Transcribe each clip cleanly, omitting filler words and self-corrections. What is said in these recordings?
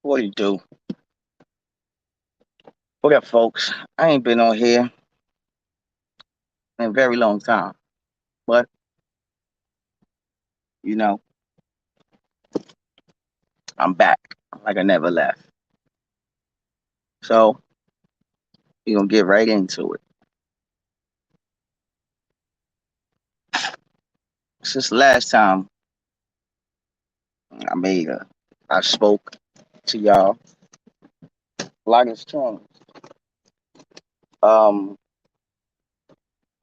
What do you do? What up, folks? I ain't been on here in a very long time, but you know, I'm back like I never left. So we're gonna get right into it. Since the last time I made a, I spoke to y'all, a lot has changed. Um,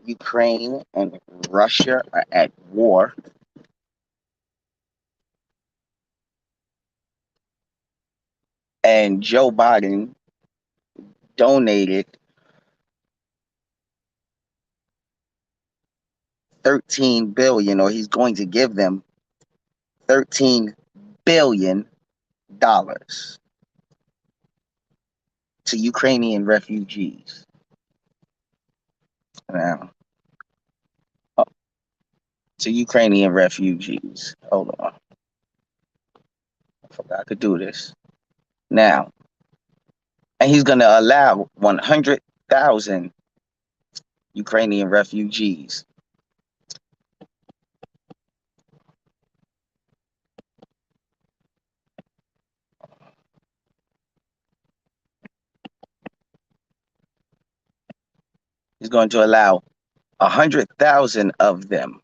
Ukraine and Russia are at war, and Joe Biden donated 13 billion, or he's going to give them 13 billion dollars to Ukrainian refugees. Now, to Ukrainian refugees. Hold on. I forgot to do this. Now, and he's going to allow 100,000 Ukrainian refugees. He's going to allow 100,000 of them,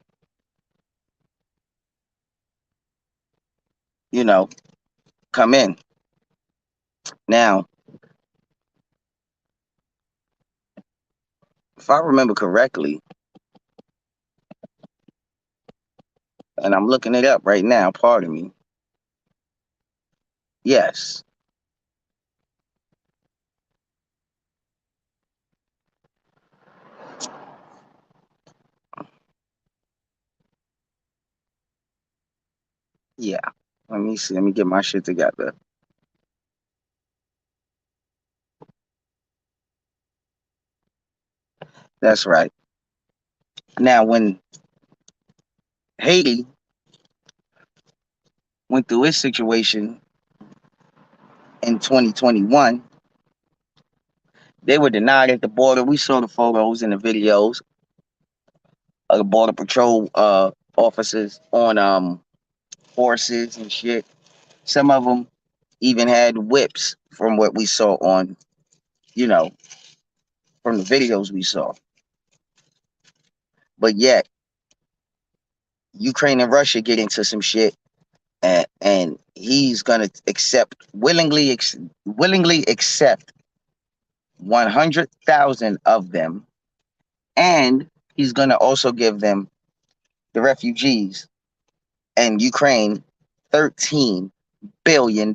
you know, come in. Now, if I remember correctly, and I'm looking it up right now, pardon me. Yes. Yeah. Let me see. Let me get my shit together. That's right. Now, when Haiti went through its situation in 2021, they were denied at the border. We saw the photos and the videos of the border patrol officers on horses and shit. Some of them even had whips, from what we saw on, you know, from the videos we saw. But yet, Ukraine and Russia get into some shit, and he's gonna willingly accept 100,000 of them, and he's gonna also give them, the refugees and Ukraine, $13 billion.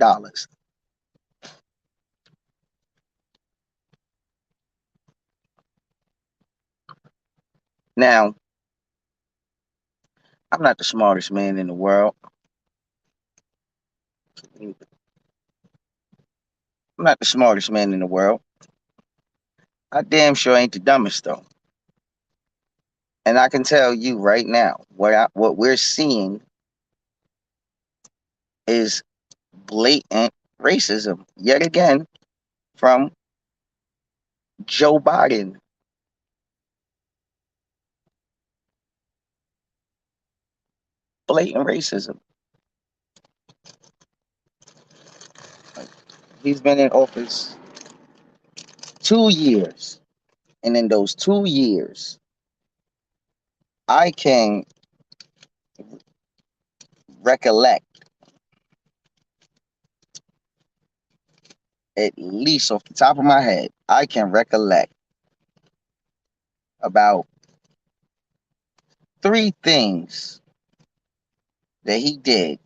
Now, I'm not the smartest man in the world. I'm not the smartest man in the world. I damn sure ain't the dumbest though. And I can tell you right now, what we're seeing is blatant racism yet again from Joe Biden. Blatant racism. He's been in office 2 years, and in those 2 years, I can recollect, at least off the top of my head, I can recollect about three things that he did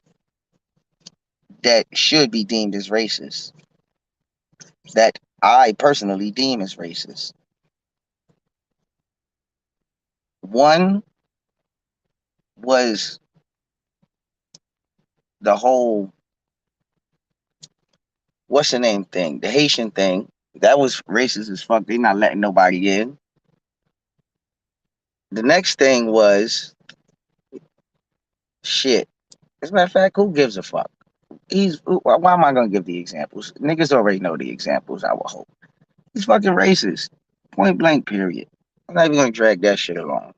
that should be deemed as racist, that I personally deem as racist. One was the whole, what's the name thing, the Haitian thing. That was racist as fuck. They not letting nobody in. The next thing was shit. As a matter of fact, who gives a fuck? He's why am I gonna give the examples? Niggas already know the examples. I would hope he's fucking racist. Point blank. Period. I'm not even gonna drag that shit along.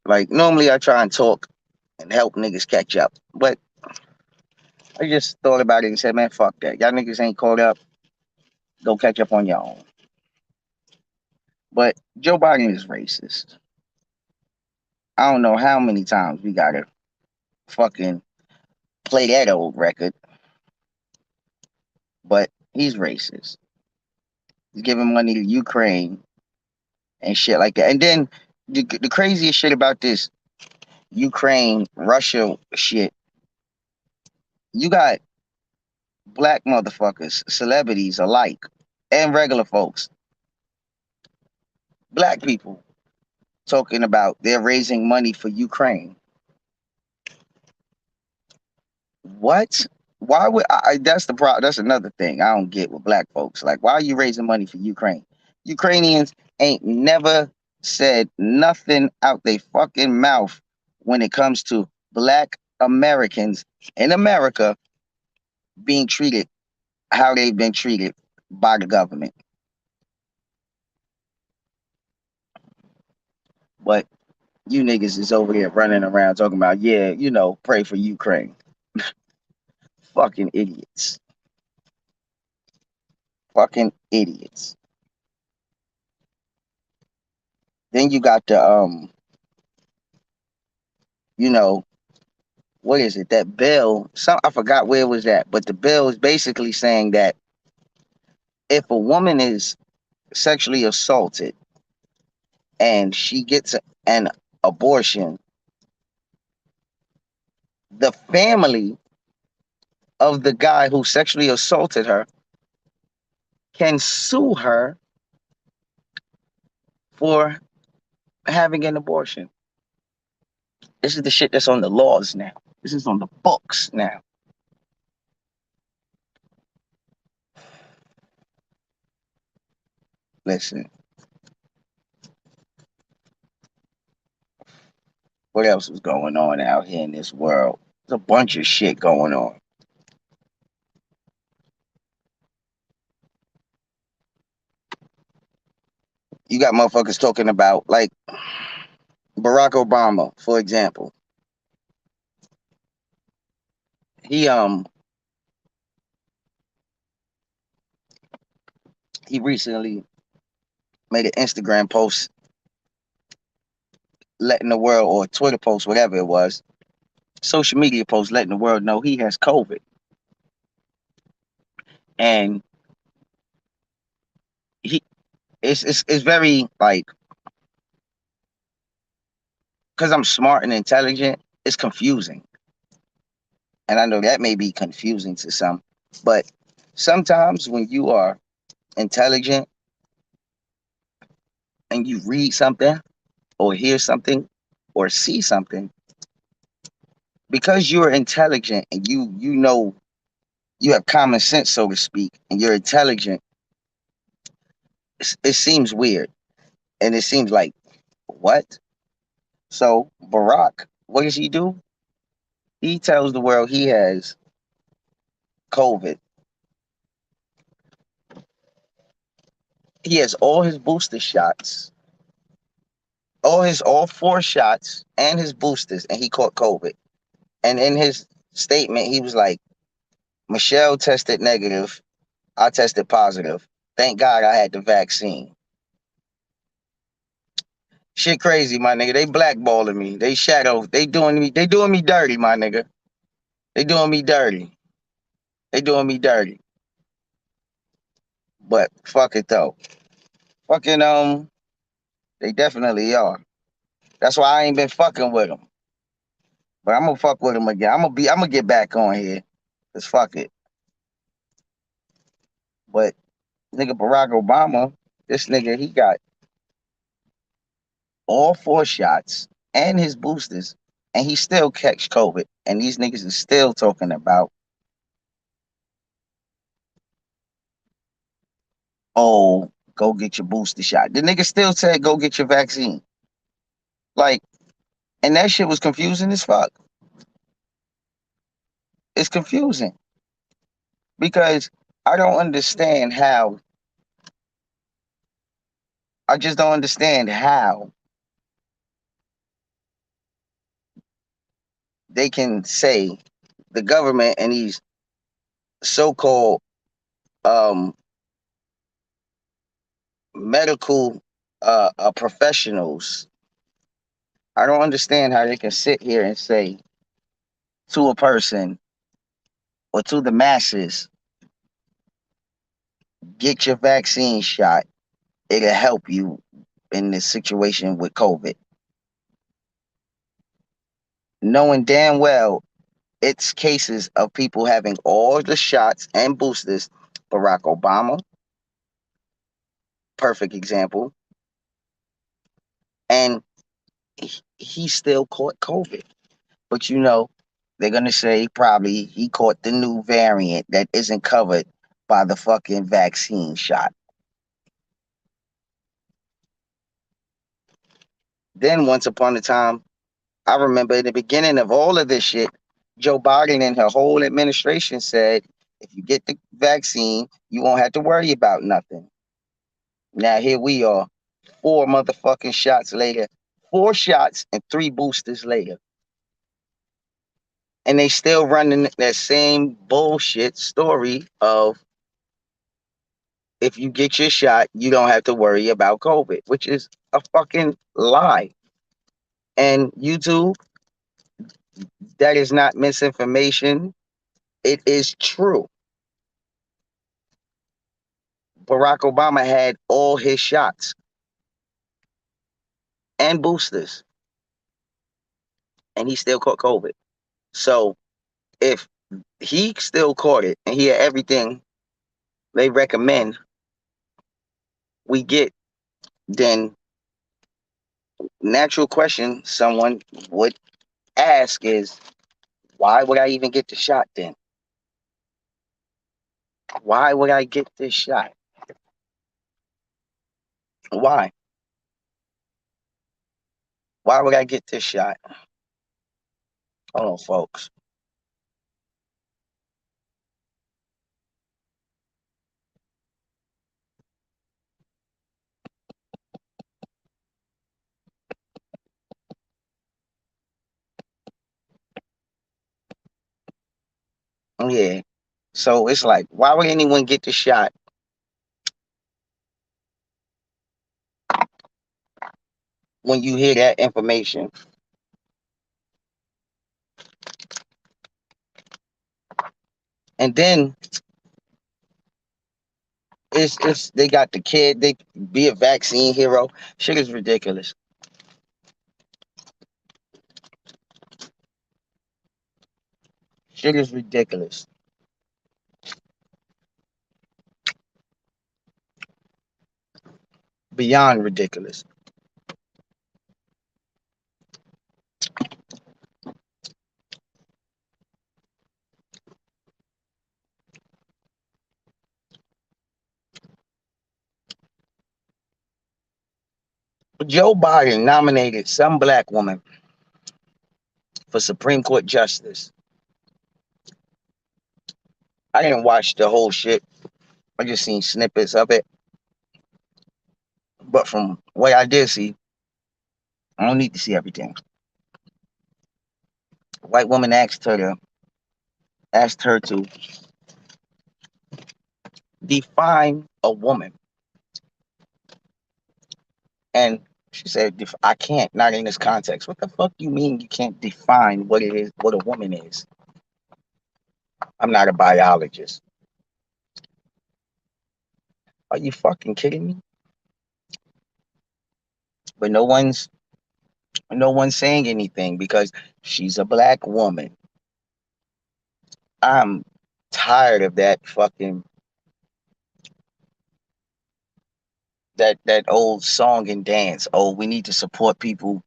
Like normally I try and talk and help niggas catch up, but I just thought about it and said, man, fuck that. Y'all niggas ain't caught up. Go catch up on your own. But Joe Biden is racist. I don't know how many times we gotta fucking play that old record, but he's racist. He's giving money to Ukraine and shit like that. And then the craziest shit about this Ukraine Russia shit, you got black motherfuckers, celebrities alike, and regular folks, black people talking about they're raising money for Ukraine. What? Why would that's the problem? That's another thing I don't get with black folks. Like, why are you raising money for Ukraine? Ukrainians ain't never said nothing out their fucking mouth when it comes to black Americans in America being treated how they've been treated by the government. But you niggas is over here running around talking about, yeah, pray for Ukraine. Fucking idiots. Fucking idiots. Then you got the you know, what is it? That bill, I forgot where it was at, but the bill is basically saying that if a woman is sexually assaulted and she gets an abortion, the family of the guy who sexually assaulted her can sue her for having an abortion. This is the shit that's on the laws now. This is on the books now. Listen, what else was going on out here in this world? There's a bunch of shit going on. You got motherfuckers talking about, like, Barack Obama, for example. He he recently made an Instagram post letting the world, or Twitter post, whatever it was, social media post letting the world know he has COVID. And he it's very, like, because I'm smart and intelligent, it's confusing. And I know that may be confusing to some, but sometimes when you are intelligent and you read something or hear something or see something, because you're intelligent and you know you have common sense, so to speak, and you're intelligent, it seems weird. And it seems like, what? So Barack, what does he do? He tells the world he has COVID. He has all his booster shots, all four shots and his boosters, and he caught COVID. And in his statement, he was like, Michelle tested negative. I tested positive. Thank God I had the vaccine. Shit crazy, my nigga. They blackballing me. They shadow. They doing me dirty, my nigga. They doing me dirty. They doing me dirty. But fuck it though. Fucking they definitely are. That's why I ain't been fucking with them. But I'm gonna fuck with them again. I'm gonna get back on here. Cause fuck it. But nigga Barack Obama, this nigga, he got all four shots and his boosters, and he still catch COVID. And these niggas is still talking about, oh, go get your booster shot. The nigga still said, go get your vaccine. Like, and that shit was confusing as fuck. It's confusing because I don't understand how. I just don't understand how they can say the government and these so-called um, medical professionals. I don't understand how they can sit here and say to a person or to the masses, get your vaccine shot. It'll help you in this situation with COVID. Knowing damn well it's cases of people having all the shots and boosters. Barack Obama, perfect example. And he still caught COVID. But they're going to say probably he caught the new variant that isn't covered by the fucking vaccine shot. Then once upon a time, I remember in the beginning of all of this shit, Joe Biden and her whole administration said, if you get the vaccine, you won't have to worry about nothing. Now here we are, 4 motherfucking shots later, 4 shots and 3 boosters later. And they still running that same bullshit story of if you get your shot, you don't have to worry about COVID, which is a fucking lie. And YouTube, that is not misinformation. It is true. Barack Obama had all his shots and boosters, and he still caught COVID. So if he still caught it and he had everything they recommend we get, then natural question someone would ask is, why would I even get the shot then? Why would I get this shot? Why? Why would I get this shot? Hold on, folks. Yeah. So it's like, why would anyone get the shot when you hear that information? And then it's they got the kid, they be a vaccine hero. Shit is ridiculous. Shit is ridiculous. Beyond ridiculous. Joe Biden nominated some black woman for Supreme Court justice. I didn't watch the whole shit. I just seen snippets of it. But from what I did see, I don't need to see everything. A white woman asked her to define a woman. And she said, I can't, not in this context. What the fuck you mean you can't define what it is, what a woman is? I'm not a biologist. Are you fucking kidding me? But no one's saying anything because she's a black woman. I'm tired of that fucking that old song and dance. Oh, we need to support people.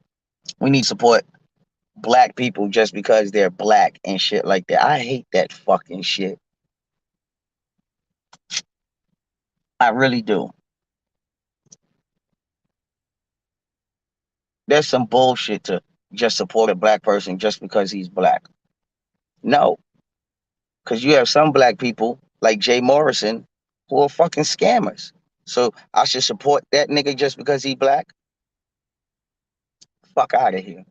We need to support black people just because they're black and shit like that. I hate that fucking shit. I really do. There's some bullshit to just support a black person just because he's black. No, Because you have some black people like Jay Morrison who are fucking scammers. So I should support that nigga just because he black? Fuck out of here.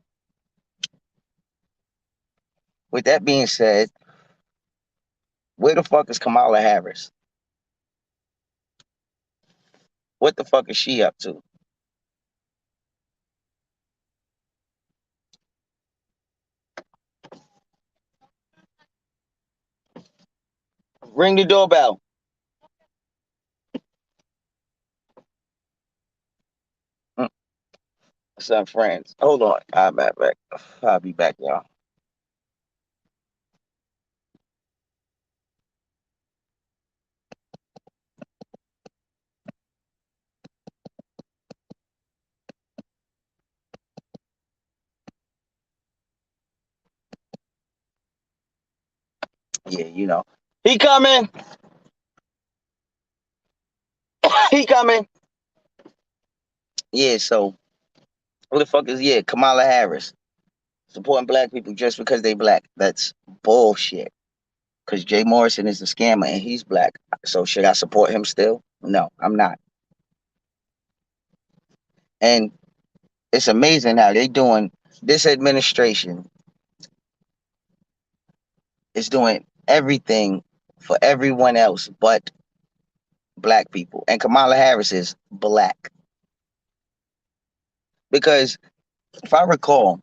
With that being said, where the fuck is Kamala Harris? What the fuck is she up to? Ring the doorbell. Mm, some friends. Hold on. I'll be back. I'll be back, y'all. Yeah, you know. He coming. He coming. Yeah, so who the fuck is Kamala Harris? Supporting black people just because they black. That's bullshit. Because Jay Morrison is a scammer and he's black. So should I support him still? No, I'm not. And it's amazing how they doing this administration is doing everything for everyone else but black people. And Kamala Harris is black. Because if I recall,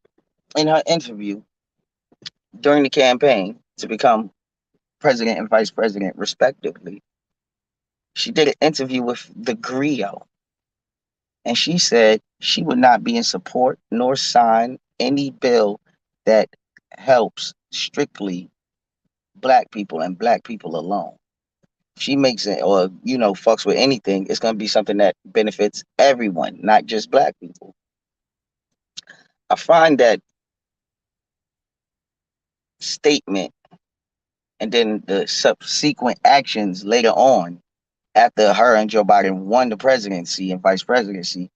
in her interview during the campaign to become president and vice president, respectively, she did an interview with the Griot. And she said she would not be in support nor sign any bill that helps strictly black people and black people alone. She makes it, or fucks with anything, it's gonna be something that benefits everyone, not just black people. I find that statement and then the subsequent actions later on, after her and Joe Biden won the presidency and vice presidency,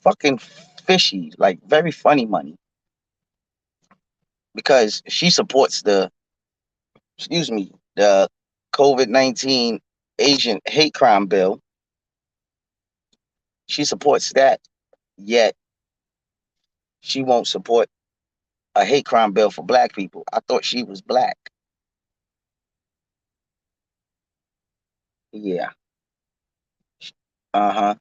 fucking fishy, like very funny money, because she supports the COVID-19 Asian hate crime bill. She supports that, yet she won't support a hate crime bill for black people. I thought she was black. Yeah. Uh-huh.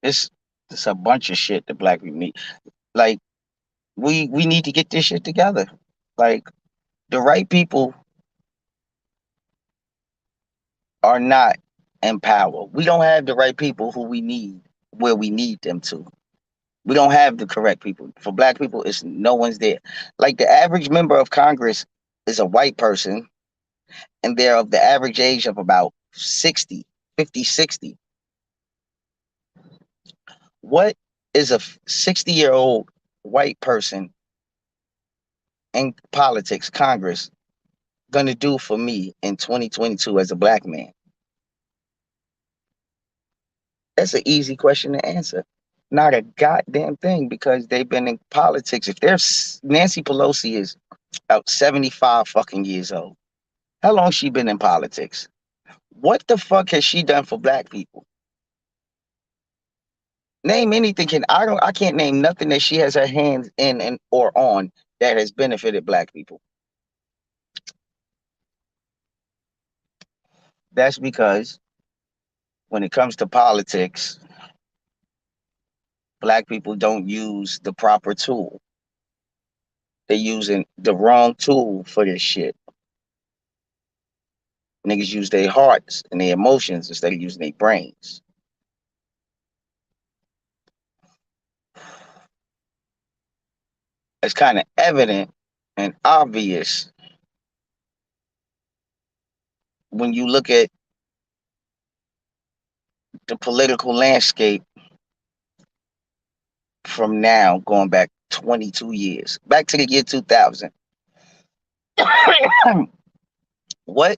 It's it's a bunch of shit that black people need. Like we need to get this shit together. Like the right people are not in power. We don't have the right people who we need where we need them to. We don't have the correct people. For black people, it's no one's there. Like the average member of Congress is a white person, and they're of the average age of about 60, 50, 60. What is a 60-year-old white person in politics, Congress, going to do for me in 2022 as a black man? That's an easy question to answer. Not a goddamn thing, because they've been in politics. If there's Nancy Pelosi is about 75 fucking years old. How long she been in politics? What the fuck has she done for black people? Name anything. I can't name nothing that she has her hands in and or on that has benefited black people. That's because when it comes to politics, black people don't use the proper tool. They're using the wrong tool for this shit. Niggas use their hearts and their emotions instead of using their brains. It's kind of evident and obvious when you look at the political landscape from now, going back 22 years, back to the year 2000. What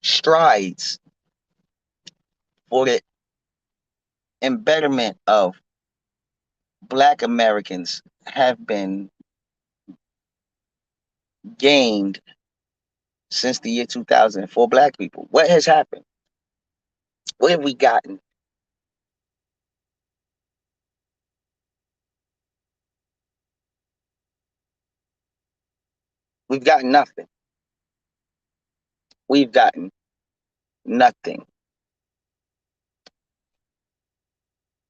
strides for the embetterment of black Americans have been gained since the year 2000 for black people? What has happened? What have we gotten? We've gotten nothing. We've gotten nothing.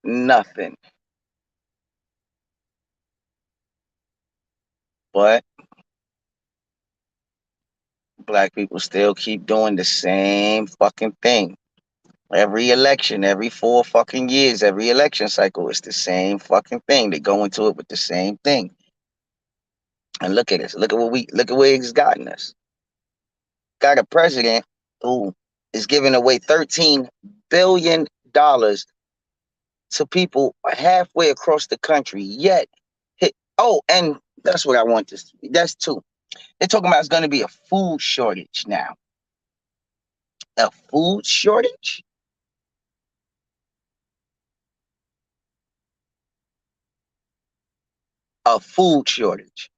Nothing. But black people still keep doing the same fucking thing. Every election, every 4 fucking years, every election cycle, it's the same fucking thing. They go into it with the same thing. And look at us. Look at where it's gotten us. Got a president who is giving away $13 billion to people halfway across the country. Yet, oh, and that's what I want this to be. That's two. They're talking about it's going to be a food shortage now. A food shortage? A food shortage.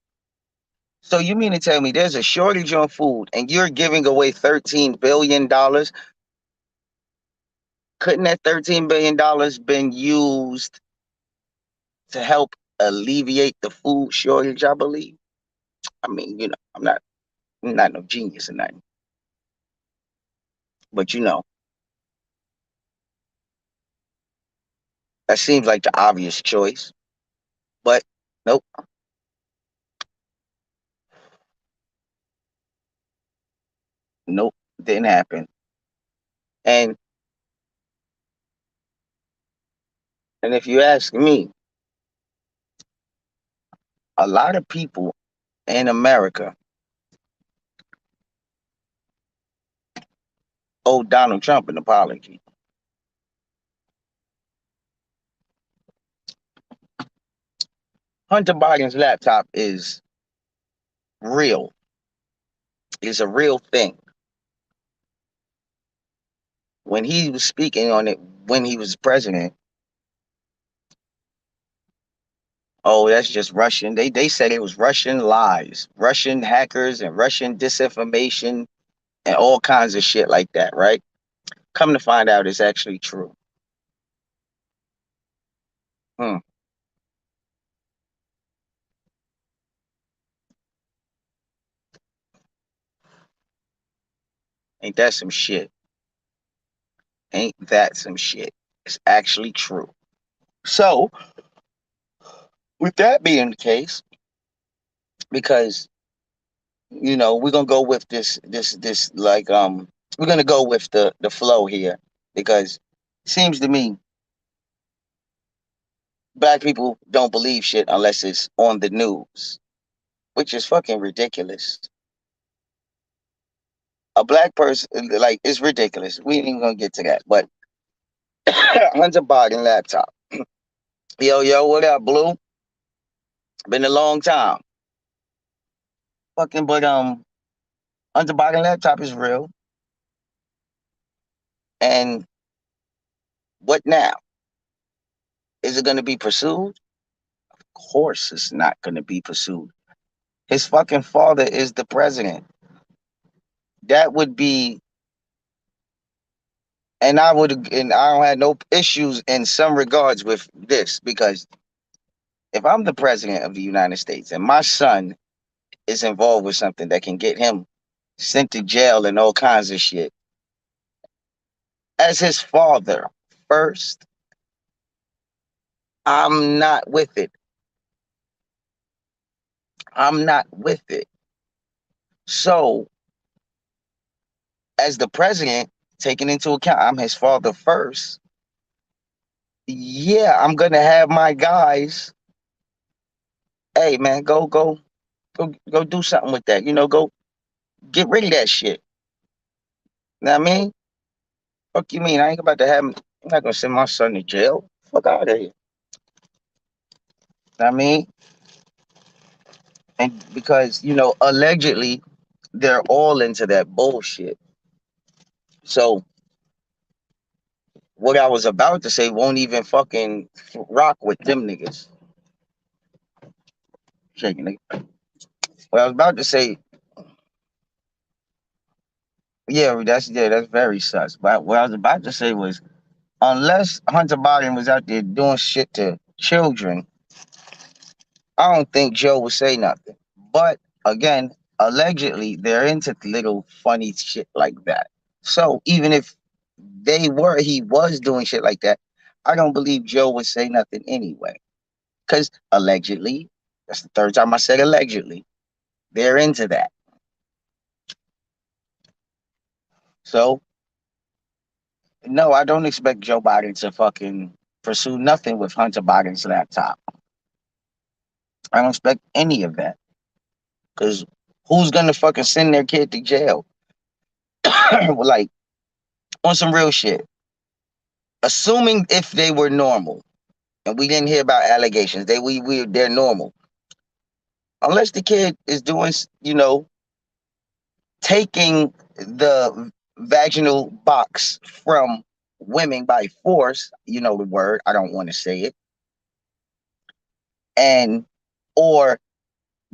So you mean to tell me there's a shortage on food and you're giving away $13 billion? Couldn't that $13 billion been used to help alleviate the food shortage, I believe? I mean, I'm not no genius or nothing. But that seems like the obvious choice. But nope, nope, didn't happen. And and if you ask me, a lot of people in America owe Donald Trump an apology. Hunter Biden's laptop is real. It's a real thing. When he was speaking on it when he was president, oh, that's just Russian. They said it was Russian lies, Russian hackers, and Russian disinformation, and all kinds of shit like that, right? Come to find out, it's actually true. Hmm. Ain't that some shit? Ain't that some shit? It's actually true. So, with that being the case, because we're gonna go with this like we're gonna go with the flow here because it seems to me black people don't believe shit unless it's on the news, which is fucking ridiculous. A black person, like, it's ridiculous. We ain't even gonna get to that. But Hunter Biden laptop. Yo, what up, Blue? Been a long time. Fucking, but Hunter Biden laptop is real. And what now? Is it gonna be pursued? Of course it's not gonna be pursued. His fucking father is the president. That would be, and I don't have no issues in some regards with this because if I'm the president of the United States and my son is involved with something that can get him sent to jail and all kinds of shit, as his father first, I'm not with it. I'm not with it. So, as the president, taking into account I'm his father first, yeah, I'm gonna have my guys. Hey man, go do something with that. Go get rid of that shit. Know what I mean? Fuck you mean? I ain't about to have. I'm not gonna send my son to jail. Fuck out of here. Know what I mean? And because allegedly they're all into that bullshit. So what I was about to say won't even fucking rock with them niggas. Shaking nigga. What I was about to say that's very sus. But what I was about to say was, unless Hunter Biden was out there doing shit to children, I don't think Joe would say nothing. But again, allegedly, they're into little funny shit like that. So even if he was doing shit like that, I don't believe Joe would say nothing anyway. Because allegedly, that's the third time I said allegedly, they're into that. So no, I don't expect Joe Biden to fucking pursue nothing with Hunter Biden's laptop. I don't expect any of that. Because who's gonna fucking send their kid to jail? Like, on some real shit. Assuming if they were normal, and we didn't hear about allegations, they're normal. Unless the kid is doing, taking the vaginal box from women by force, you know the word, I don't want to say it, and or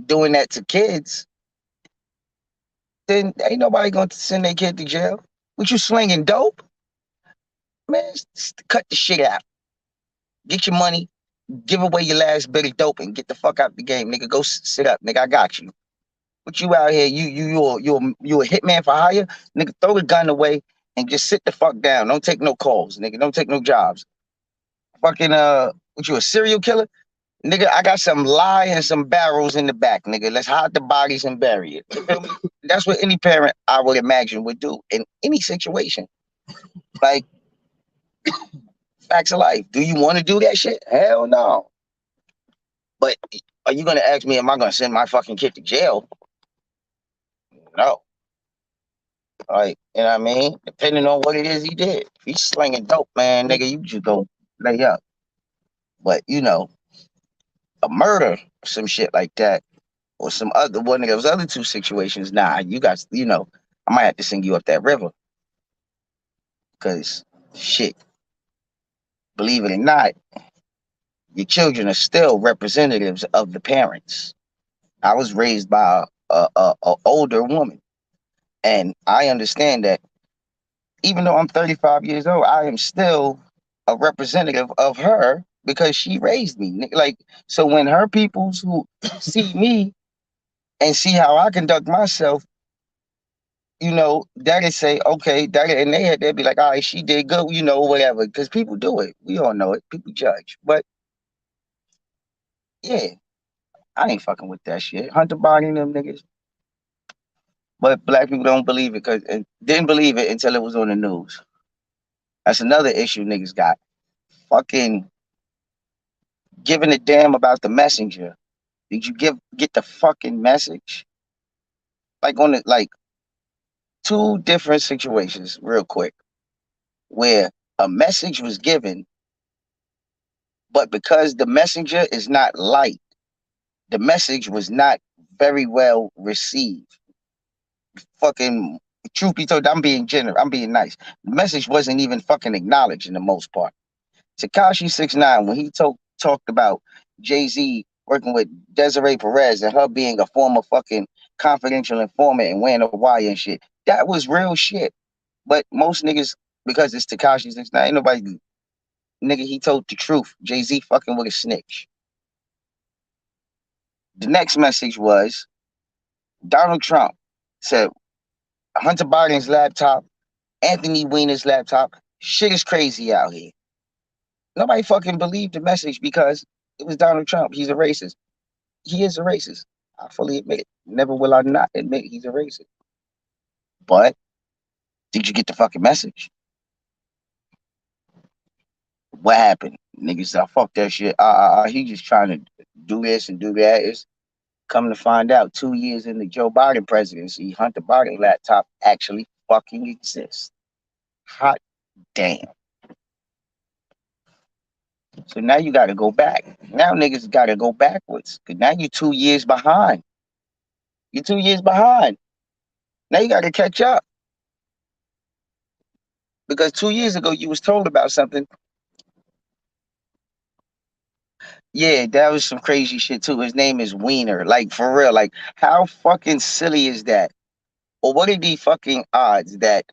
doing that to kids, then ain't nobody going to send their kid to jail. What, you slinging dope? Man, cut the shit out. Get your money, give away your last bit of dope, and get the fuck out the game, nigga. Go sit up, nigga. I got you. But you out here, you a hitman for hire, nigga. Throw the gun away and just sit the fuck down. Don't take no calls, nigga. Don't take no jobs. Fucking what, you a serial killer? Nigga, I got some lye and some barrels in the back, nigga. Let's hide the bodies and bury it. You feel me? That's what any parent, I would imagine, would do in any situation. Like, facts of life. Do you want to do that shit? Hell no. But are you gonna ask me, am I gonna send my fucking kid to jail? No. Like, you know what I mean? Depending on what it is he did. If he's slinging dope, man, nigga, you just go lay up. But, a murder, some shit like that, or some other one of those other two situations, nah, you guys, I might have to send you up that river. Cause shit, believe it or not, your children are still representatives of the parents. I was raised by a older woman, and I understand that even though I'm 35 years old, I am still a representative of her because she raised me. Like, so when her peoples who see me and see how I conduct myself, that is say, okay, that in their head, they'd be like, all right, she did good, whatever. Because people do it. We all know it. People judge. But yeah, I ain't fucking with that shit. Hunter Biden them niggas. But black people don't believe it because didn't believe it until it was on the news. That's another issue niggas got. Fucking giving a damn about the messenger. Did you get the fucking message? Like on the like two different situations, real quick, where a message was given, but because the messenger is not light, the message was not very well received. Fucking truth be told, I'm being generous, I'm being nice. The message wasn't even fucking acknowledged in the most part. Tekashi 6ix9ine, when he talked about Jay-Z working with Desiree Perez and her being a former fucking confidential informant and wearing a wire and shit, that was real shit. But most niggas, because it's Tekashi 6ix9ine, ain't nobody, nigga, he told the truth. Jay-Z fucking with a snitch. The next message was Donald Trump said Hunter Biden's laptop, Anthony Weiner's laptop, shit is crazy out here. Nobody fucking believed the message because it was Donald Trump. He's a racist. He is a racist. I fully admit it. Never will I not admit he's a racist. But did you get the fucking message? What happened? Niggas said, fuck that shit. He just trying to do this and do that. It's coming to find out 2 years into Joe Biden presidency, Hunter Biden laptop actually fucking exists. Hot damn. So now you got to go back. Now niggas got to go backwards. Because now you're 2 years behind. You're 2 years behind. Now you got to catch up. Because 2 years ago you was told about something. Yeah, that was some crazy shit too. His name is Wiener. Like, for real. Like, how fucking silly is that? Or what are the fucking odds that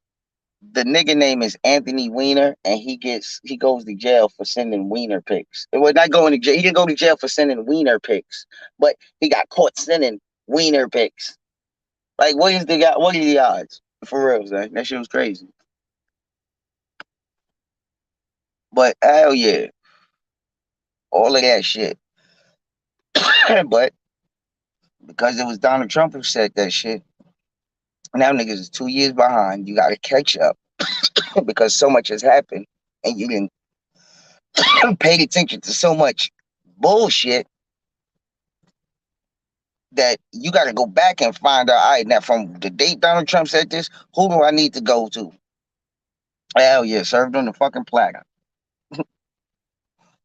the nigga name is Anthony Weiner and he goes to jail for sending Weiner pics? Well, not going to jail. He didn't go to jail for sending Weiner pics, but he got caught sending Weiner pics. Like, what is the guy? What are the odds? For real, man. That shit was crazy. But hell yeah, all of that shit. But because it was Donald Trump who said that shit, now niggas is 2 years behind. You got to catch up because so much has happened, and you didn't pay attention to so much bullshit that you got to go back and find out. All right, now from the date Donald Trump said this, who do I need to go to? Hell yeah, served on the fucking platter.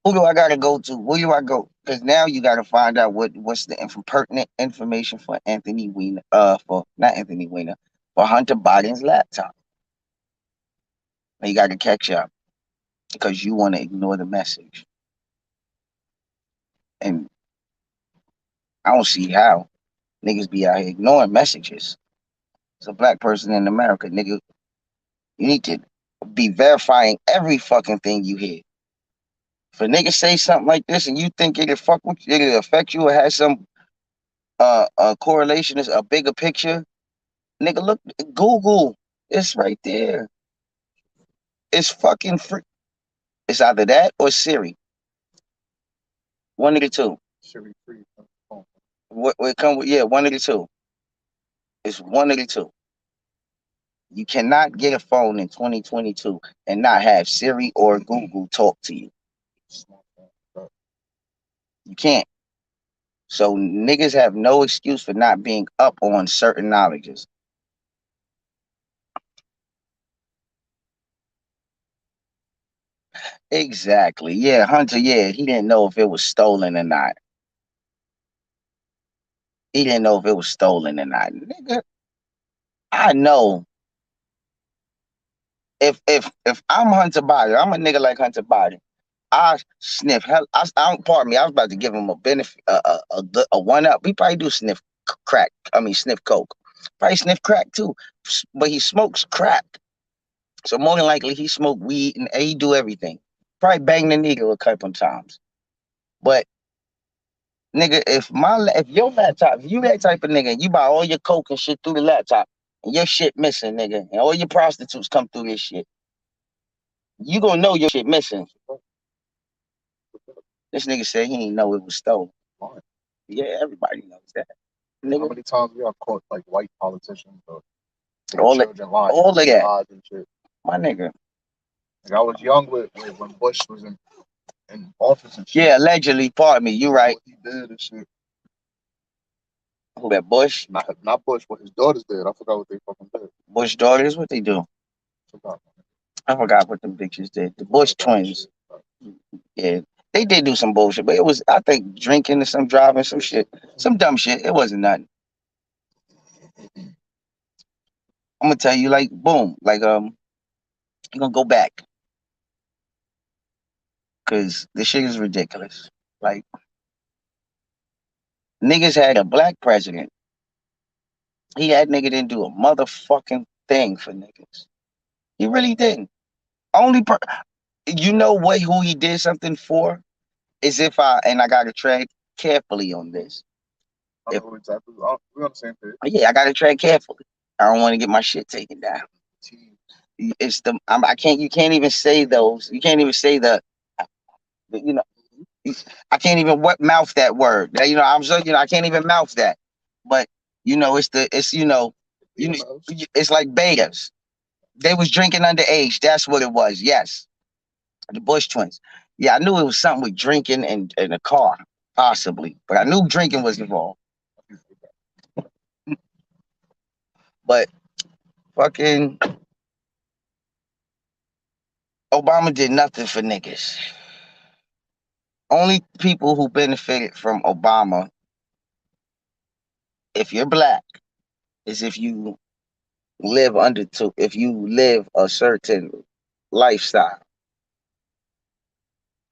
Who do I gotta go to? Where do I go? Because now you gotta find out what's the pertinent information for Anthony Weiner, for not Anthony Weiner, for Hunter Biden's laptop. And you gotta catch up because you want to ignore the message. And I don't see how niggas be out here ignoring messages. As a black person in America, nigga, you need to be verifying every fucking thing you hear. If a nigga say something like this and you think it'll affect you or has some a correlation, is a bigger picture, nigga, look, Google. It's right there. It's fucking free. It's either that or Siri. One of the two. Siri free. What come with? Yeah, one of the two. It's one of the two. You cannot get a phone in 2022 and not have Siri or Google talk to you. You can't. So niggas have no excuse for not being up on certain knowledges. Exactly. Yeah, Hunter, yeah, he didn't know if it was stolen or not. He didn't know if it was stolen or not. Nigga, I know if I'm Hunter Biden, I'm a nigga like Hunter Biden. I sniff hell. Pardon me. I was about to give him a benefit, a one up. He probably do sniff crack. I mean, sniff coke. Probably sniff crack too, but he smokes crack. So more than likely, he smoked weed and he do everything. Probably bang the needle a couple times. But nigga, if your laptop, if you that type of nigga, and you buy all your coke and shit through the laptop, and your shit missing, nigga, and all your prostitutes come through this shit, you gonna know your shit missing. This nigga said he didn't know it was stolen. Yeah, everybody knows that. Nigga. How many times we got caught like white politicians or children lying, all of that. And shit. My nigga. Like I was young when Bush was in office and shit. Yeah, allegedly. Pardon me. You right. What he did and shit. Who that Bush? Not Bush. What his daughters did. I forgot what they fucking did. Bush daughters. What they do? I forgot what them bitches did. The Bush twins. Yeah, they did do some bullshit, but it was, I think, drinking and some driving, some shit, some dumb shit. It wasn't nothing. I'm gonna tell you, like, boom, like, I'm gonna go back because this shit is ridiculous. Like, niggas had a black president. He had nigga didn't do a motherfucking thing for niggas. He really didn't. Only you know what? Who he did something for is if I gotta tread carefully on this. If, exactly. We're on the same page. Yeah, I gotta tread carefully. I don't want to get my shit taken down. It's I can't. You can't even say those. You can't even say you know. I can't even mouth that word. You know, I'm so, I can't even mouth that. But it's it's like betas. They was drinking underage. That's what it was. Yes, the Bush twins. Yeah, I knew it was something with drinking and in a car, possibly. But I knew drinking was involved. But fucking Obama did nothing for niggas. Only people who benefited from Obama, if you're black, is if you if you live a certain lifestyle.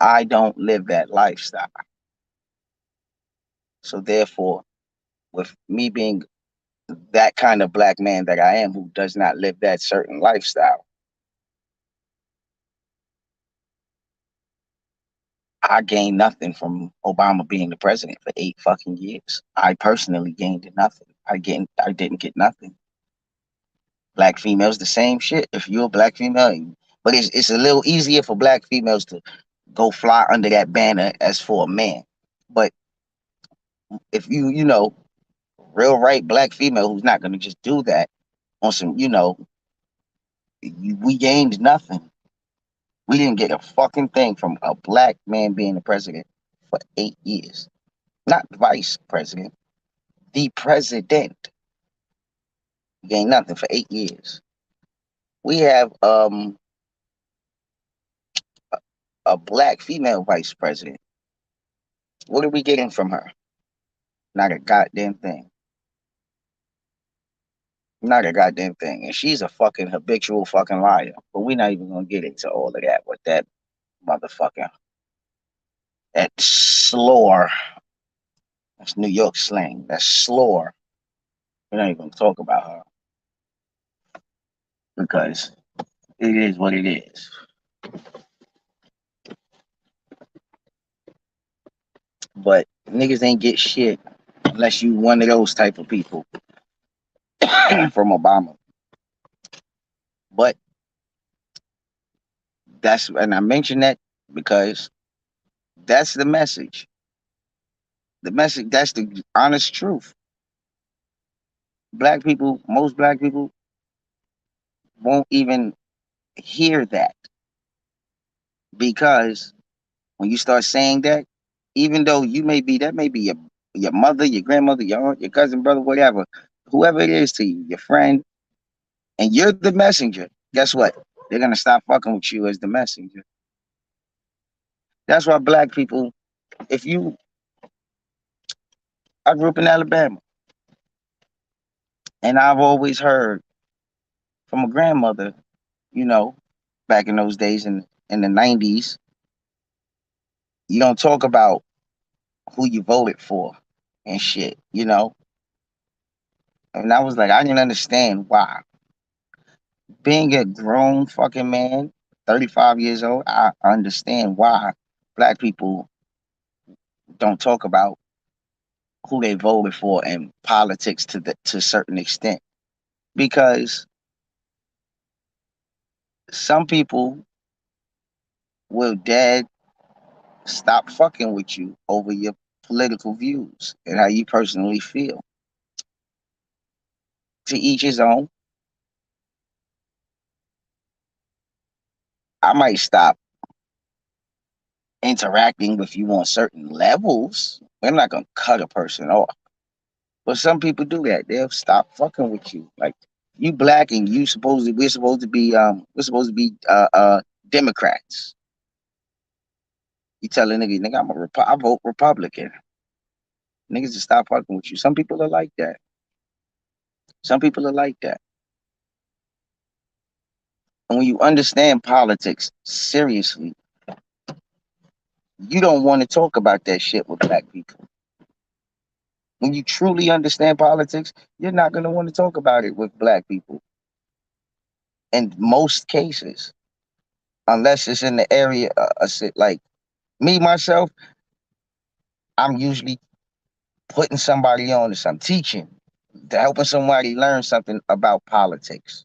I don't live that lifestyle. So therefore, with me being that kind of black man that I am who does not live that certain lifestyle. I gained nothing from Obama being the president for 8 fucking years. I personally gained nothing. I didn't get nothing. Black females, the same shit. If you're a black female, but it's a little easier for black females to go fly under that banner as for a man. But if you real right black female who's not gonna just do that on some, we gained nothing. We didn't get a fucking thing from a black man being the president for 8 years. Not vice president, the president. We gained nothing for 8 years. We have a black female vice president. What are we getting from her? Not a goddamn thing. Not a goddamn thing. And she's a fucking habitual fucking liar. But we're not even gonna get into all of that with that motherfucker. That slore. That's New York slang. That slore. We're not even gonna talk about her. Because it is what it is. But niggas ain't get shit unless you one of those type of people from Obama. But and I mention that because that's the message. The message, that's the honest truth. Most black people won't even hear that because when you start saying that, even though that may be your mother, your grandmother, your aunt, your cousin, brother, whatever, whoever it is to you, your friend, and you're the messenger, guess what? They're gonna stop fucking with you as the messenger. That's why black people, if you, I grew up in Alabama, and I've always heard from a grandmother, you know, back in those days in the 90s, you don't talk about who you voted for and shit. And I was like, I didn't understand why. Being a grown fucking man, 35 years old, I understand why black people don't talk about who they voted for in politics to a certain extent. Because some people will dead stop fucking with you over your political views and how you personally feel. To each his own. I might stop interacting with you on certain levels. I'm not gonna cut a person off. But some people do that. They'll stop fucking with you. Like you black and we're supposed to be Democrats. You tell a nigga, I vote Republican. Niggas just stop fucking with you. Some people are like that. Some people are like that. And when you understand politics seriously, you don't want to talk about that shit with black people. When you truly understand politics, you're not going to want to talk about it with black people. In most cases, unless it's in the area, like me, myself, I'm usually putting somebody on to some teaching, to helping somebody learn something about politics.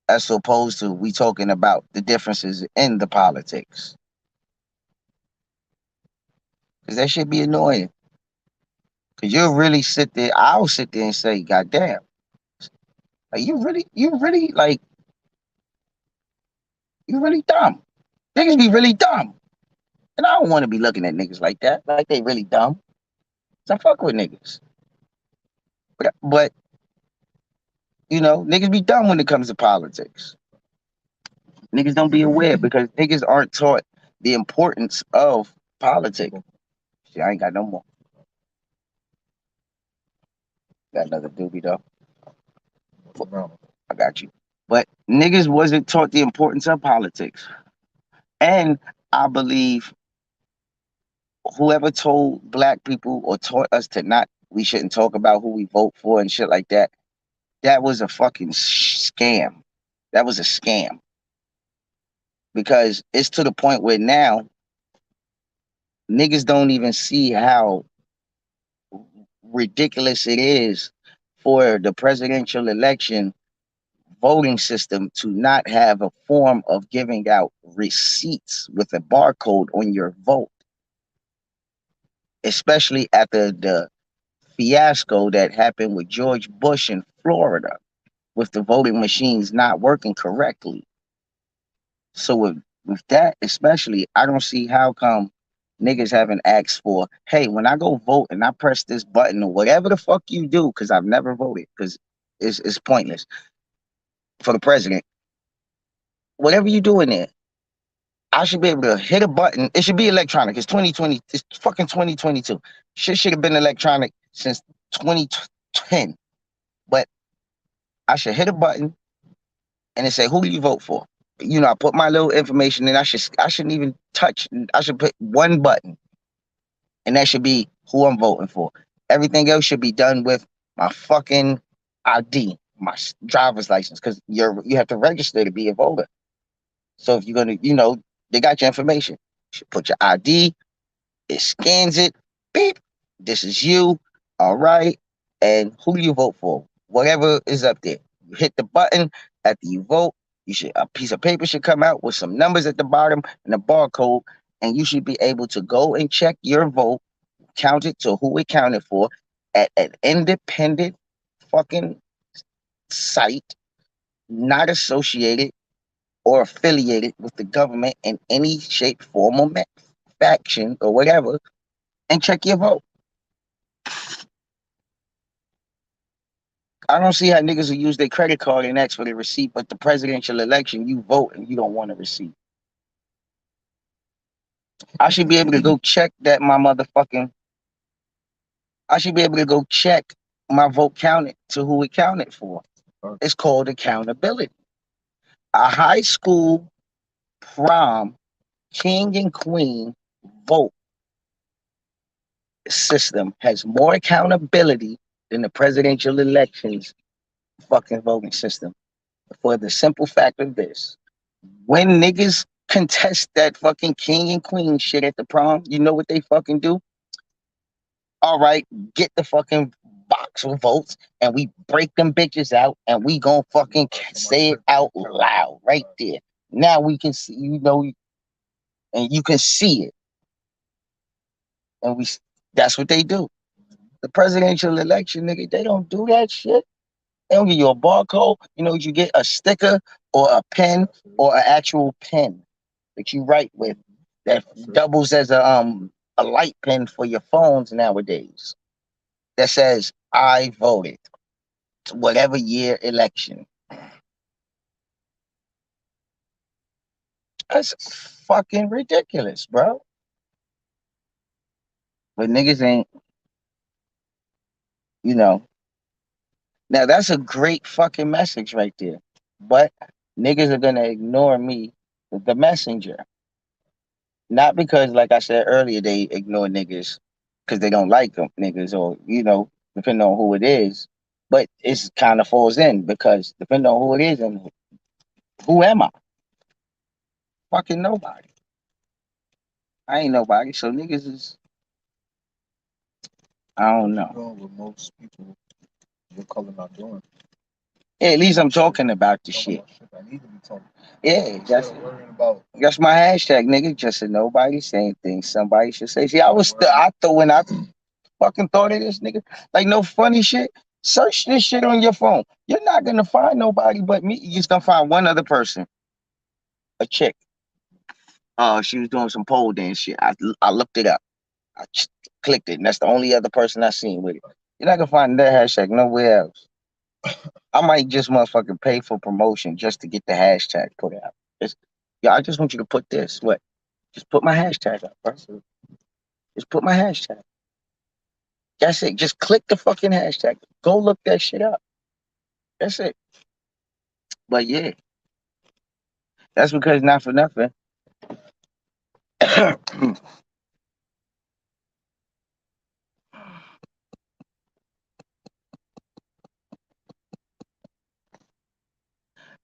As opposed to we talking about the differences in the politics. Because that should be annoying. Because I'll sit there and say, God damn. Like, you really dumb. Niggas be really dumb. And I don't want to be looking at niggas like that. Like they really dumb. So I fuck with niggas. But niggas be dumb when it comes to politics. Niggas don't be aware because niggas aren't taught the importance of politics. Shit, I ain't got no more. Got another doobie though. I got you. But niggas wasn't taught the importance of politics. And I believe whoever told black people or taught us to not We shouldn't talk about who we vote for and shit like that. That was a fucking scam. That was a scam because it's to the point where now niggas don't even see how ridiculous it is for the presidential election voting system to not have a form of giving out receipts with a barcode on your vote, especially after the fiasco that happened with George Bush in Florida with the voting machines not working correctly. So with that especially, I don't see how come niggas haven't asked for, hey, when I go vote and I press this button or whatever the fuck you do, because I've never voted, because it's pointless for the president. Whatever you do in there, I should be able to hit a button. It should be electronic. It's 2020. It's fucking 2022. Shit should have been electronic since 2010. But I should hit a button and it say, who do you vote for? You know, I put my little information in. I shouldn't even touch. I should put one button, and that should be who I'm voting for. Everything else should be done with my fucking ID, my driver's license, because you have to register to be a voter. So if you're gonna, they got your information. You should put your ID. It scans it. Beep. This is you. All right. And who do you vote for? Whatever is up there. You hit the button after you vote. A piece of paper should come out with some numbers at the bottom and a barcode, and you should be able to go and check your vote, count it to who it counted for at an independent fucking site, not associated or affiliated with the government in any shape, form, or faction or whatever, and check your vote. I don't see how niggas will use their credit card and ask for the receipt, but the presidential election, you vote and you don't want a receipt. I should be able to go check that my motherfucking. I should be able to go check my vote counted to who it counted for. It's called accountability. A high school prom king and queen vote system has more accountability than the presidential elections fucking voting system. For the simple fact of this: when niggas contest that fucking king and queen shit at the prom, you know what they fucking do? All right, get the fucking box of votes and we break them bitches out and we gon' fucking say it out loud right there. Now we can see, and you can see it. And that's what they do. The presidential election, nigga, they don't do that shit. They don't give you a barcode. You know, you get a sticker or a pen or an actual pen that you write with that doubles as a light pen for your phones nowadays. That says I voted. Whatever year election. That's fucking ridiculous, bro. But niggas ain't, you know. Now that's a great fucking message right there. But niggas are gonna ignore me, the messenger. Not because, like I said earlier, they ignore niggas because they don't like them niggas, or depending on who it is. But it's kind of falls in because depending on who it is and who am I? Fucking nobody. I ain't nobody. So niggas is, I don't know. Doing what most people your color not doing. Yeah, at least I'm talking about the shit. I need to be talking. Yeah, worrying about. that's my hashtag, nigga. Just a nobody saying things somebody should say. See, I thought when I fucking thought of this, nigga, like no funny shit. Search this shit on your phone. You're not gonna find nobody but me. You're just gonna find one other person, a chick. She was doing some pole dance shit. I looked it up. I clicked it, and that's the only other person I seen with it. You're not gonna find that hashtag nowhere else. I might just motherfucking pay for promotion just to get the hashtag put out. Yeah, I just want you to put this. What? Just put my hashtag up, bro. Just put my hashtag. That's it. Just click the fucking hashtag. Go look that shit up. That's it. But yeah, that's because not for nothing.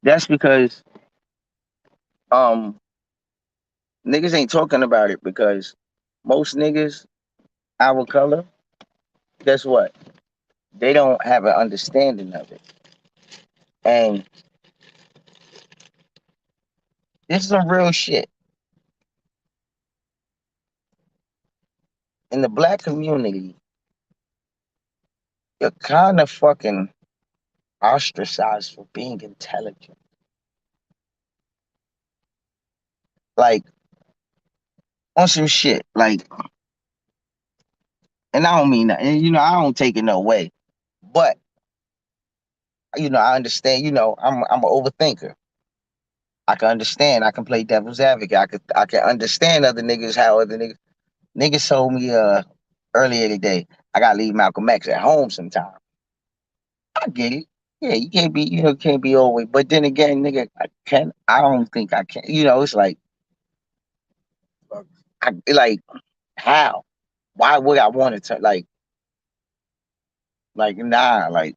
That's because um niggas ain't talking about it because most niggas our color, guess what? They don't have an understanding of it. And this is some real shit. In the black community, you're kind of fucking ostracized for being intelligent. Like, on some shit. Like, and I don't mean that. And, I don't take it no way. But, I understand, I'm an overthinker. I can understand. I can play devil's advocate. I can understand other niggas, how other niggas told me earlier today, I gotta leave Malcolm X at home sometime. I get it. Yeah, you can't be, can't be always. But then again, nigga, I don't think I can. It's like, like how? Why would I want to turn nah, like,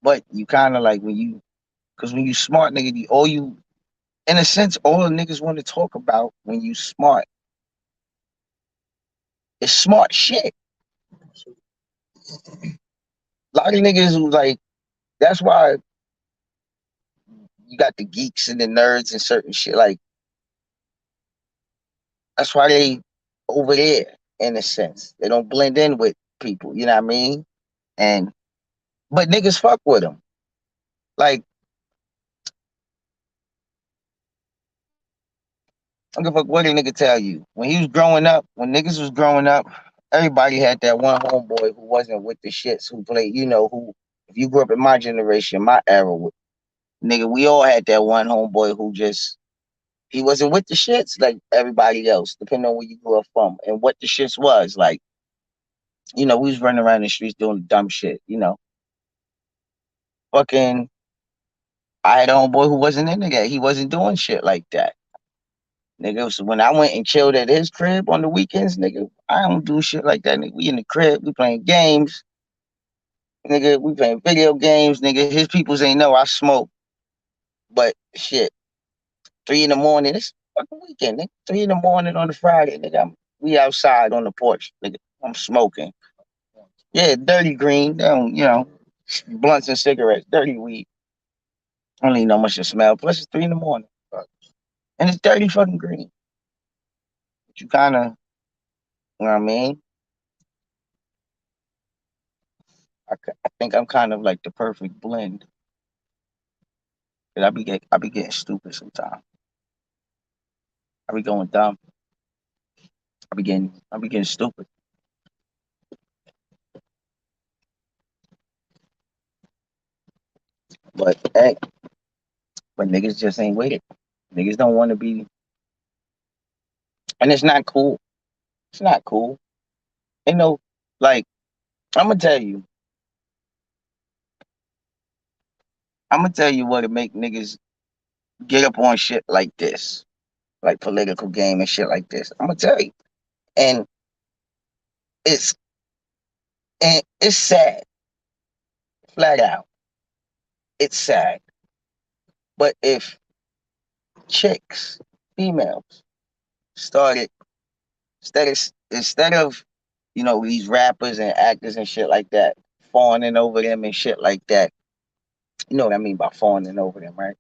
but you kind of like because when you smart, nigga, in a sense, all the niggas want to talk about when you smart is smart shit. A lot of niggas who like, that's why you got the geeks and the nerds and certain shit. Like, that's why they over there in a sense. They don't blend in with people. You know what I mean? And but niggas fuck with them. Like, I don't give a fuck what a nigga tell you. When he was growing up, when niggas was growing up, everybody had that one homeboy who wasn't with the shits, who played, who, if you grew up in my generation, my era, nigga, we all had that one homeboy who just, he wasn't with the shits like everybody else, depending on where you grew up from and what the shits was. Like, we was running around the streets doing dumb shit, Fucking, I had a homeboy who wasn't into that. He wasn't doing shit like that. Nigga, so when I went and chilled at his crib on the weekends, nigga, I don't do shit like that. Nigga, we in the crib, we playing games. Nigga, we playing video games. Nigga, his peoples ain't know I smoke. But shit, 3 in the morning, it's fucking weekend, nigga. 3 in the morning on a Friday, nigga. We outside on the porch, nigga. I'm smoking. Yeah, dirty green, blunts and cigarettes, dirty weed. I don't even know much to smell. Plus, it's 3 in the morning. And it's dirty fucking green. But you kind of, you know what I mean? I think I'm kind of like the perfect blend. Cause I be getting stupid sometimes. I be going dumb. I be getting stupid. But hey, but niggas just ain't with it. Niggas don't want to be, and it's not cool. It's not cool. Ain't no, like, I'm gonna tell you. I'm gonna tell you what to make niggas get up on shit like this, like political game and shit like this. I'm gonna tell you, and it's it's sad, flat out. It's sad. But if chicks, females, started instead of these rappers and actors and shit like that fawning over them and shit like that. You know what I mean by fawning over them, right?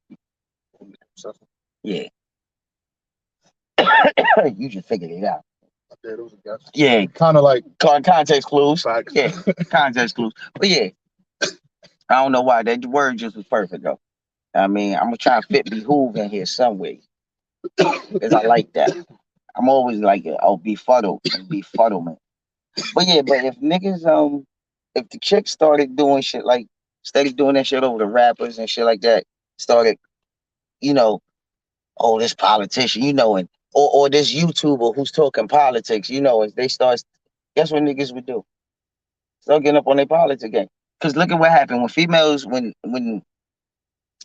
Yeah, you just figured it out. Yeah, Kind of like context clues. facts. Yeah, context clues. But yeah, I don't know why that word just was perfect though. I mean, I'm gonna try to fit behoove in here some way because I like that. I'm always like, oh, befuddlement. But yeah, but if the chicks started doing shit like started doing that shit over the rappers and shit like that, started, you know, oh, this politician, and or this YouTuber who's talking politics, and they start, guess what niggas would do? Start getting up on their politics again. Cause look at what happened when females, when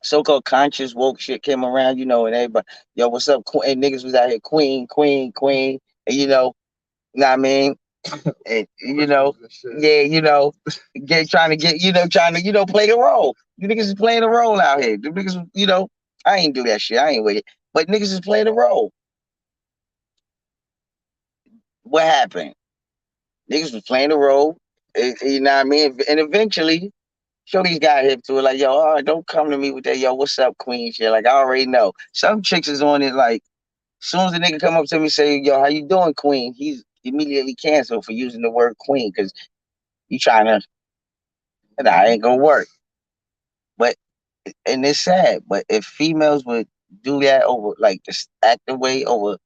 so-called conscious woke shit came around, and everybody, yo, what's up, queen? And niggas was out here, queen, queen, queen, and know what I mean? And Shit. yeah, trying to get, trying to, play the role. You niggas is playing the role out here. The niggas, I ain't do that shit. I ain't with it. But niggas is playing the role. What happened? Niggas was playing the role. You know what I mean? And eventually, Shorty's got hip to it. Like, yo, all right, don't come to me with that. Yo, what's up, queen? Shit. Like, I already know. Some chicks is on it. Like, as soon as the nigga come up to me and say, yo, how you doing, queen? He's immediately canceled for using the word queen because you trying to, nah, ain't gonna work. But and it's sad. But if females would do that over, like, just act the way over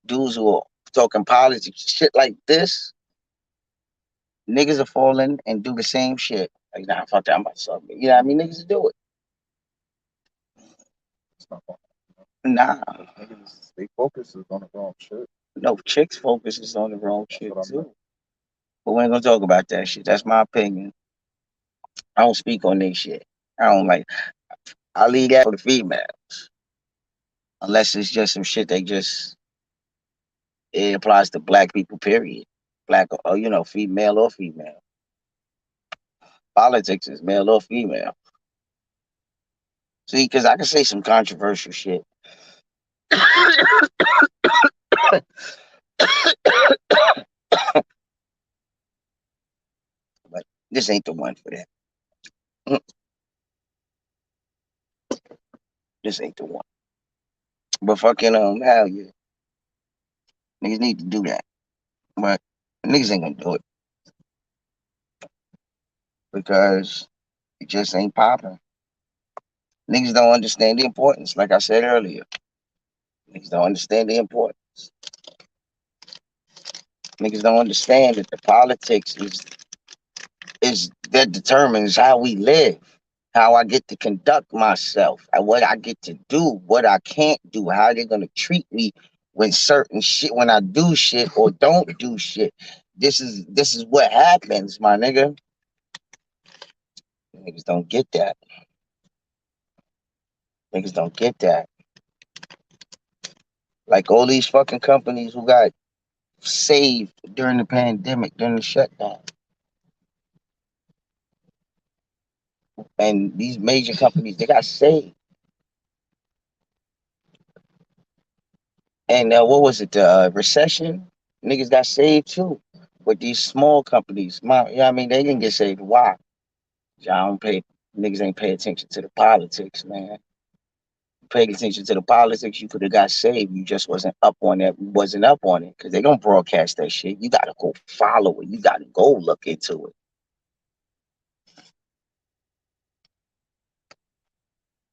dudes who are talking politics, shit like this, niggas are falling and do the same shit. Like, nah, fuck that, I'm about to suck it. You know what I mean? Niggas do it. It's not fun. Nah, Niggas, they focus is on the wrong shit. no, chicks focuses on the wrong That's shit what I meant. too. But we ain't gonna talk about that shit. That's my opinion. I don't speak on this shit. I don't like. I leave that for the female, unless it's just some shit they just it applies to black people. Period. Black or female or female. Politics is male or female. See, because I can say some controversial shit, but this ain't the one for that. This ain't the one. But fucking hell yeah, niggas need to do that. But niggas ain't gonna do it because it just ain't popping. Niggas don't understand the importance. Like I said earlier, niggas don't understand the importance. Niggas don't understand that the politics is that determines how we live, how I get to conduct myself, and what I get to do, what I can't do, how they're gonna treat me when certain shit, when I do shit or don't do shit. This is what happens, my nigga. Niggas don't get that. Niggas don't get that. Like all these fucking companies who got saved during the pandemic, during the shutdown. And these major companies, they got saved. And what was it? The recession, niggas got saved too. But these small companies, I mean, they didn't get saved. Why? Y'all don't pay. Niggas ain't pay attention to the politics, man. Paid attention to the politics, you could have got saved. You just wasn't up on that. Wasn't up on it because they don't broadcast that shit. You gotta go follow it. You gotta go look into it.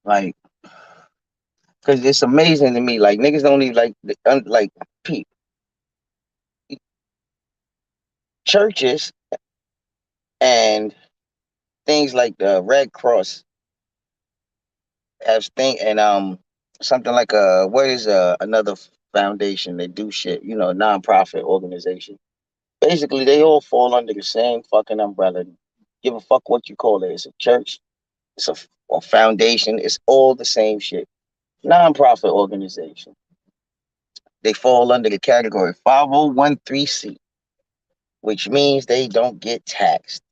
Like, cause it's amazing to me. Like niggas don't even like peep churches and things like the Red Cross has thing and something like what is another foundation that do shit, nonprofit organization. Basically, they all fall under the same fucking umbrella. Give a fuck what you call it. It's a church, it's a foundation, it's all the same shit. Nonprofit organization. They fall under the category 5013C, which means they don't get taxed.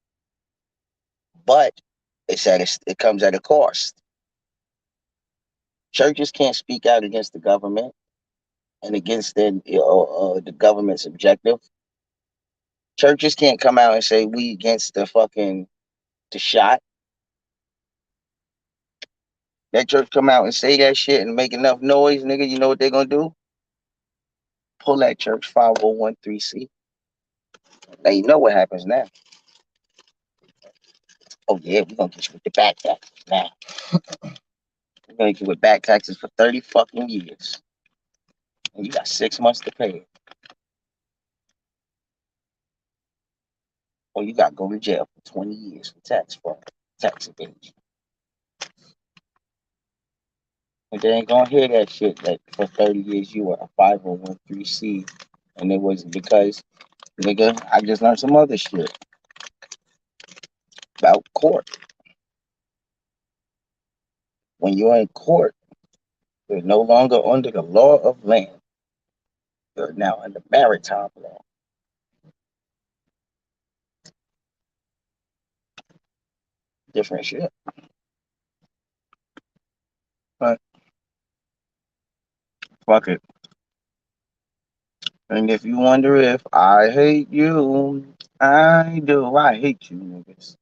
But it comes at a cost. Churches can't speak out against the government and against the government's objective. Churches can't come out and say we against the shot. That church come out and say that shit and make enough noise, nigga. You know what they're gonna do? Pull that church 5013C. Now you know what happens now. Oh yeah, we're gonna get you with the back taxes now. We're gonna get you with back taxes for 30 fucking years. And you got 6 months to pay it. Or you gotta go to jail for 20 years for tax fraud, tax evasion. And they ain't gonna hear that shit that for 30 years you were a 5013C. And it was because, nigga, I just learned some other shit about court. When you're in court, you're no longer under the law of land. You're now under maritime law. different shit. But fuck it. And if you wonder if I hate you, I do. I hate you niggas.